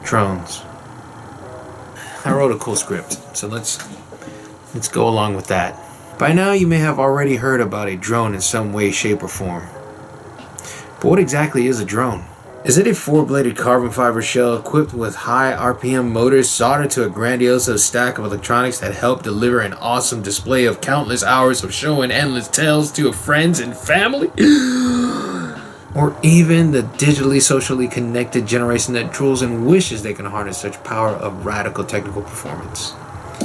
Drones. I wrote a cool script, so let's go along with that. By now you may have already heard about a drone in some way, shape, or form. But what exactly is a drone? Is it a four-bladed carbon fiber shell equipped with high RPM motors soldered to a grandiose stack of electronics that help deliver an awesome display of countless hours of show and endless tales to friends and family? Or even the digitally socially connected generation that drools and wishes they can harness such power of radical technical performance?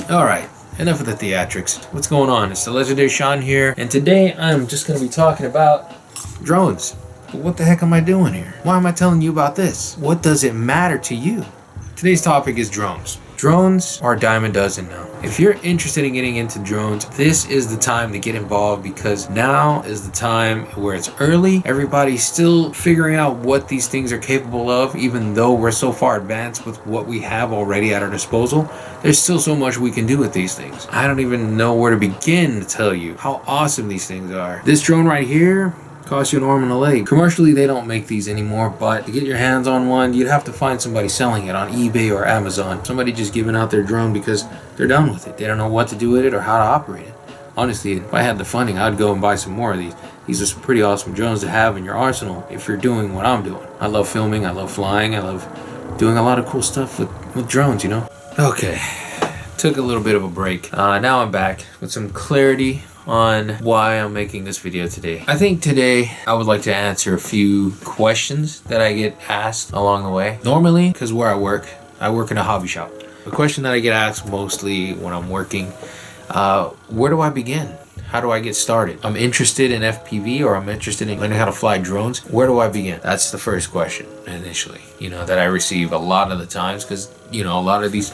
Alright, enough of the theatrics. What's going on? It's the legendary Sean here, and today I'm just going to be talking about drones. But what the heck am I doing here? Why am I telling you about this? What does it matter to you? Today's topic is drones. Drones are a dime a dozen now. If you're interested in getting into drones, this is the time to get involved, because now is the time where it's early. Everybody's still figuring out what these things are capable of, even though we're so far advanced with what we have already at our disposal. There's still so much we can do with these things. I don't even know where to begin to tell you how awesome these things are. This drone right here cost you an arm and a leg. Commercially, they don't make these anymore, but to get your hands on one, you'd have to find somebody selling it on eBay or Amazon. Somebody just giving out their drone because they're done with it. They don't know what to do with it or how to operate it. Honestly, if I had the funding, I'd go and buy some more of these. These are some pretty awesome drones to have in your arsenal if you're doing what I'm doing. I love filming, I love flying, I love doing a lot of cool stuff with drones, you know? Okay, took a little bit of a break. Now I'm back with some clarity on why I'm making this video today. I think today I would like to answer a few questions that I get asked along the way. Normally, because where I work in a hobby shop. The question that I get asked mostly when I'm working, where do I begin? How do I get started? I'm interested in FPV, or I'm interested in learning how to fly drones. Where do I begin? That's the first question initially, that I receive a lot of the times, because, a lot of these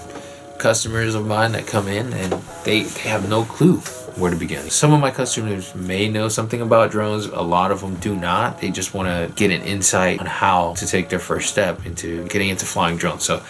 customers of mine that come in and they have no clue where to begin. Some of my customers may know something about drones, a lot of them do not. They just want to get an insight on how to take their first step into getting into flying drones. So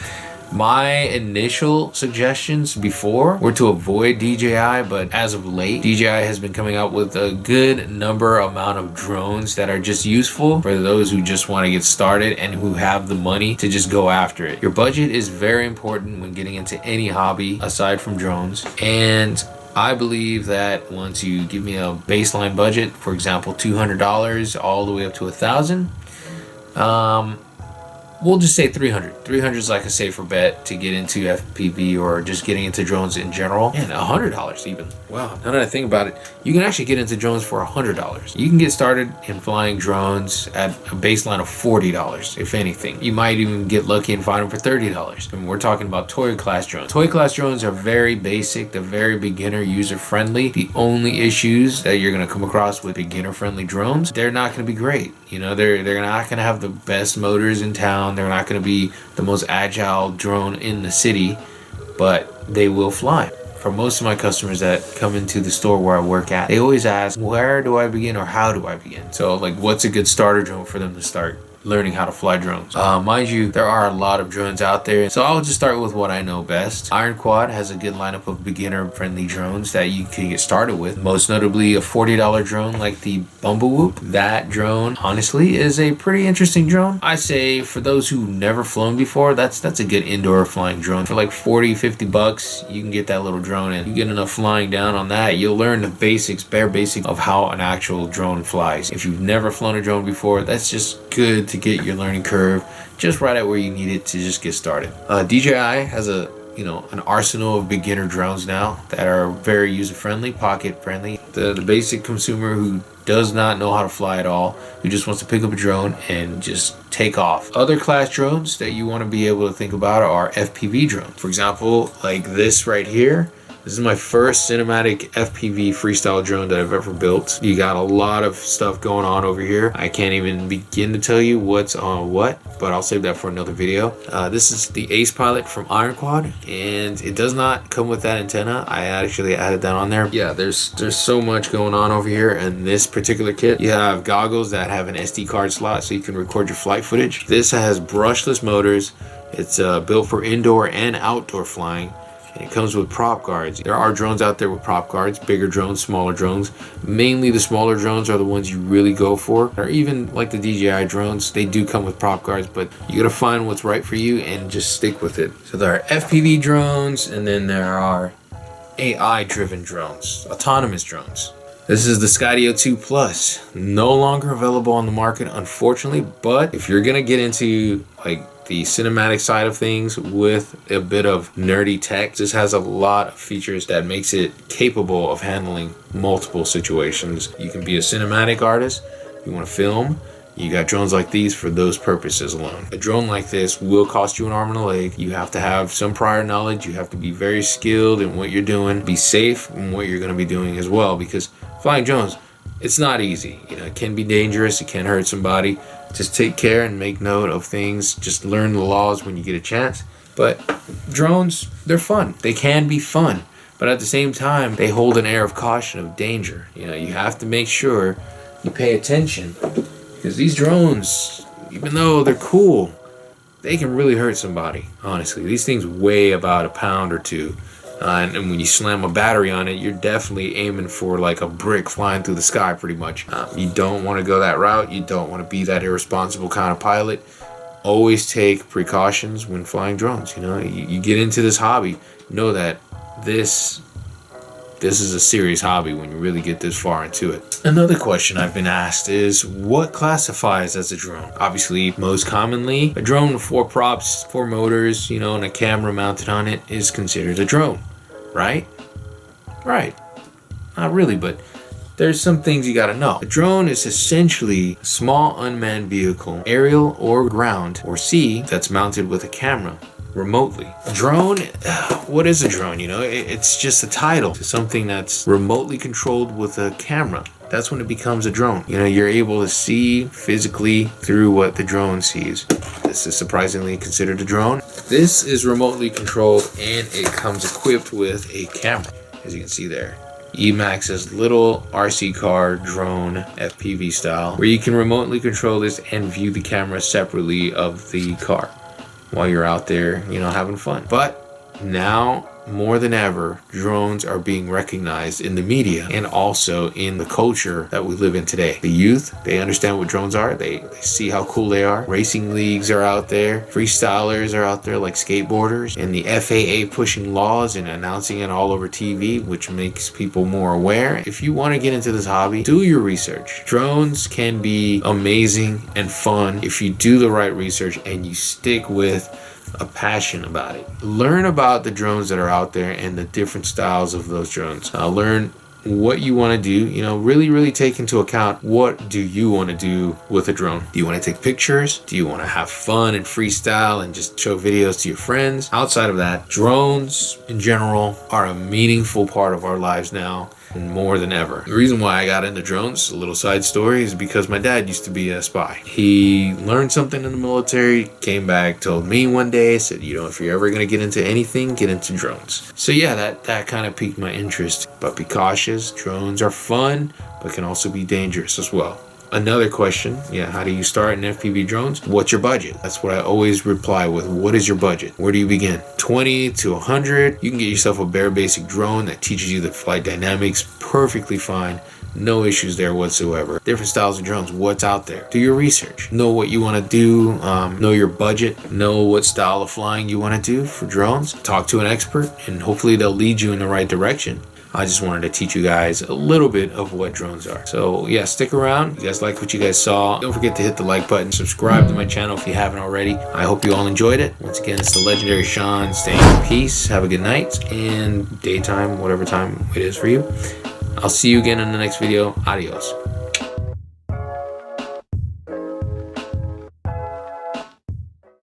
my initial suggestions before were to avoid DJI, but as of late, DJI has been coming out with a good amount of drones that are just useful for those who just want to get started and who have the money to just go after it. Your budget is very important when getting into any hobby aside from drones, and I believe that once you give me a baseline budget, for example, $200 all the way up to $1,000, we'll just say 300. 300 is like a safer bet to get into FPV or just getting into drones in general. And $100 even. Wow, now that I think about it, you can actually get into drones for $100. You can get started in flying drones at a baseline of $40, if anything. You might even get lucky and find them for $30. And we're talking about toy class drones. Toy class drones are very basic, they're very beginner user friendly. The only issues that you're gonna come across with beginner friendly drones, they're not gonna be great. They're not gonna have the best motors in town. They're not going to be the most agile drone in the city, but they will fly. For most of my customers that come into the store where I work at, they always ask, where do I begin or how do I begin? So what's a good starter drone for them to start learning how to fly drones? Mind you, there are a lot of drones out there, so I'll just start with what I know best. Ironclad has a good lineup of beginner friendly drones that you can get started with, most notably a $40 drone like the Bumblewhoop. That drone honestly is a pretty interesting drone. I say for those who've never flown before, that's a good indoor flying drone. For like $40-50 you can get that little drone, and you get enough flying down on that, you'll learn the basics, bare basics of how an actual drone flies. If you've never flown a drone before, that's just good to get your learning curve just right at where you need it to just get started. DJI has an arsenal of beginner drones now that are very user friendly, pocket friendly. The basic consumer who does not know how to fly at all, who just wants to pick up a drone and just take off. Other class drones that you want to be able to think about are FPV drones. For example, like this right here. This is my first cinematic FPV freestyle drone that I've ever built. You got a lot of stuff going on over here. I can't even begin to tell you what's on what, but I'll save that for another video. This is the Ace Pilot from Ironclad, and it does not come with that antenna. I actually added that on there. Yeah, there's so much going on over here. And this particular kit, you have goggles that have an SD card slot so you can record your flight footage. This has brushless motors. It's built for indoor and outdoor flying. and it comes with prop guards. There are drones out there with prop guards, bigger drones, smaller drones. Mainly the smaller drones are the ones you really go for, or even like the DJI drones, they do come with prop guards, but you gotta find what's right for you and just stick with it. So there are FPV drones, and then there are AI driven drones, autonomous drones. This is the Skydio 2 Plus, no longer available on the market, unfortunately, but if you're gonna get into like the cinematic side of things with a bit of nerdy tech, this has a lot of features that makes it capable of handling multiple situations. You can be a cinematic artist, you wanna film, you got drones like these for those purposes alone. A drone like this will cost you an arm and a leg. You have to have some prior knowledge. You have to be very skilled in what you're doing. Be safe in what you're going to be doing as well, because flying drones, it's not easy. You know, it can be dangerous. It can hurt somebody. Just take care and make note of things. Just learn the laws when you get a chance. But drones, they're fun. They can be fun. But at the same time, they hold an air of caution, of danger. You know, you have to make sure you pay attention. Because these drones, even though they're cool, they can really hurt somebody, honestly. These things weigh about a pound or two. And when you slam a battery on it, you're definitely aiming for like a brick flying through the sky, pretty much. You don't want to go that route. You don't want to be that irresponsible kind of pilot. Always take precautions when flying drones. You know, you get into this hobby, know that this is a serious hobby when you really get this far into it. Another question I've been asked is, what classifies as a drone? Obviously, most commonly, a drone with 4 props, 4 motors, you know, and a camera mounted on it is considered a drone, right? Right. Not really, but there's some things you gotta know. A drone is essentially a small unmanned vehicle, aerial or ground, or sea, that's mounted with a camera remotely. Drone, what is a drone? You know, it's just a title to something that's remotely controlled with a camera. That's when it becomes a drone. You know, you're able to see physically through what the drone sees. This is surprisingly considered a drone. This is remotely controlled, and it comes equipped with a camera, as you can see there. Emax's little RC car drone, FPV style, where you can remotely control this and view the camera separately of the car while you're out there, you know, having fun. But now, more than ever, drones are being recognized in the media and also in the culture that we live in today. The youth, they understand what drones are. They see how cool they are. Racing leagues are out there. Freestylers are out there, like skateboarders. And the FAA pushing laws and announcing it all over TV, which makes people more aware. If you want to get into this hobby, do your research. Drones can be amazing and fun if you do the right research and you stick with a passion about it. Learn about the drones that are out there and the different styles of those drones. Learn what you want to do. You know, really take into account, what do you want to do with a drone? Do you want to take pictures? Do you want to have fun and freestyle and just show videos to your friends? Outside of that, drones in general are a meaningful part of our lives now, more than ever. The reason why I got into drones, a little side story, is because my dad used to be a spy. He learned something in the military, came back, told me one day, said, you know, if you're ever going to get into anything, get into drones. So yeah, that kind of piqued my interest. But be cautious. Drones are fun, but can also be dangerous as well. Another question, how do you start in FPV drones? What's your budget? That's what I always reply with. What is your budget? Where do you begin? 20 to 100. You can get yourself a bare basic drone that teaches you the flight dynamics perfectly fine. No issues there whatsoever. Different styles of drones. What's out there? Do your research. Know what you want to do. Know your budget. Know what style of flying you want to do for drones. Talk to an expert, and hopefully they'll lead you in the right direction. I just wanted to teach you guys a little bit of what drones are. So yeah, stick around. If you guys like what you guys saw, don't forget to hit the like button. Subscribe to my channel if you haven't already. I hope you all enjoyed it. Once again, it's the legendary Sean saying peace. Have a good night and daytime, whatever time it is for you. I'll see you again in the next video. Adios.